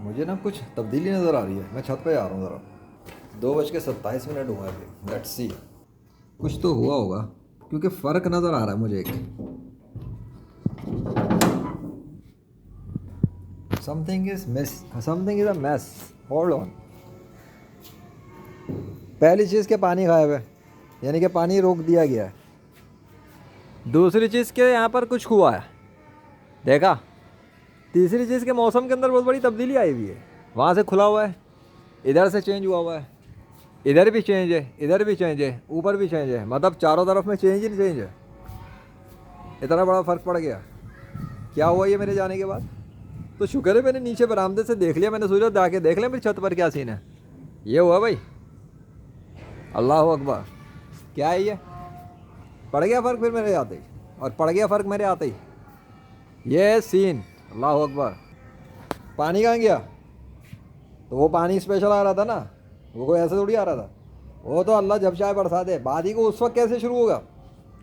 मुझे ना कुछ तब्दीली नज़र आ रही है। मैं छत पे आ रहा हूँ ज़रा। 2:27 हुआ है अभी। लेट्स सी, कुछ तो हुआ होगा क्योंकि फ़र्क नज़र आ रहा है मुझे एक। Something is a mess. Hold on. पहली चीज़ के पानी गायब है, यानी कि पानी रोक दिया गया है। दूसरी चीज़ के यहाँ पर कुछ हुआ है, देखा। तीसरी चीज़ के मौसम के अंदर बहुत बड़ी तब्दीली आई हुई है। वहाँ से खुला हुआ है, इधर से चेंज हुआ है, इधर भी चेंज है, इधर भी चेंज है, ऊपर भी चेंज है। मतलब चारों तरफ में चेंज ही चेंज है। इतना बड़ा फ़र्क पड़ गया। क्या हुआ ये मेरे जाने के बाद? तो शुक्र है मैंने नीचे बरामदे से देख लिया। मैंने सोचा जाके देख लिया मेरी छत पर क्या सीन है। ये हुआ भाई। अल्लाह अकबर। क्या है ये? पड़ गया फ़र्क फिर मेरे आते ही, और पड़ गया फ़र्क मेरे आते ही। ये है सीन। अल्लाह अकबर। पानी कहाँ गया? तो वो पानी स्पेशल आ रहा था ना, वो कोई ऐसे थोड़ी आ रहा था। वो तो अल्लाह जब चाहे बरसा दे। बाद ही को उस वक्त कैसे शुरू होगा?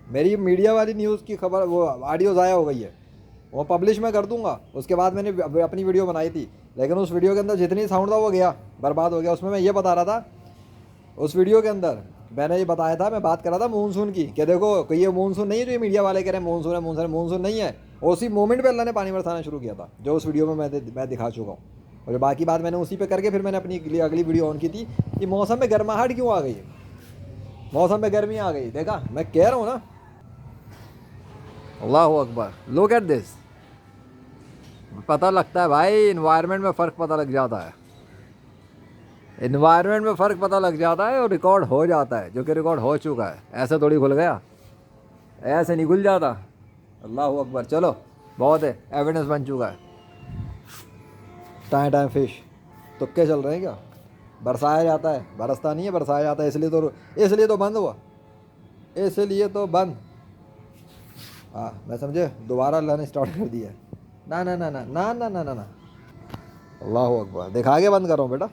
मेरी मीडिया वाली न्यूज़ की खबर, वो ऑडियो ज़ाया हो गई है, वो पब्लिश मैं कर दूंगा। उसके बाद मैंने अपनी वीडियो बनाई थी, लेकिन उस वीडियो के अंदर जितनी साउंड था वो गया, बर्बाद हो गया। उसमें मैं ये बता रहा था, उस वीडियो के अंदर मैंने ये बताया था, मैं बात कर रहा था मानसून की, कि देखो कोई ये मानसून नहीं है जो ये मीडिया वाले कह रहे हैं मानसून है, मानसून है। मानसून नहीं है। और उसी मोमेंट पे अल्लाह ने पानी बरसाना शुरू किया था, जो उस वीडियो में मैं दिखा चुका हूँ। और जो बाकी बात मैंने उसी पे करके फिर मैंने अपनी अगली वीडियो ऑन की थी कि मौसम में गर्माहट क्यों आ गई है, मौसम में गर्मी आ गई। देखा, मैं कह रहा हूँ ना। अल्लाह अकबर। Look at this. पता लगता है भाई, इन्वायरमेंट में फ़र्क पता लग जाता है। इन्वायरमेंट में फ़र्क पता लग जाता है और रिकॉर्ड हो जाता है, जो कि रिकॉर्ड हो चुका है। ऐसे थोड़ी खुल गया, ऐसे नहीं खुल जाता। अल्लाह अकबर। चलो बहुत है, एविडेंस बन चुका है। टाइम टाइम फिश तुक्के चल रहे हैं क्या? बरसाया जाता है, बरसता नहीं है, बरसाया जाता है। इसलिए तो बंद हुआ, इसलिए तो बंद। हाँ मैं समझे, दोबारा अल्लाह ने स्टार्ट कर दिया है। ना ना ना ना ना ना ना ना ना। अल्लाह अकबर। दिखा के बंद कर रहा हूँ बेटा।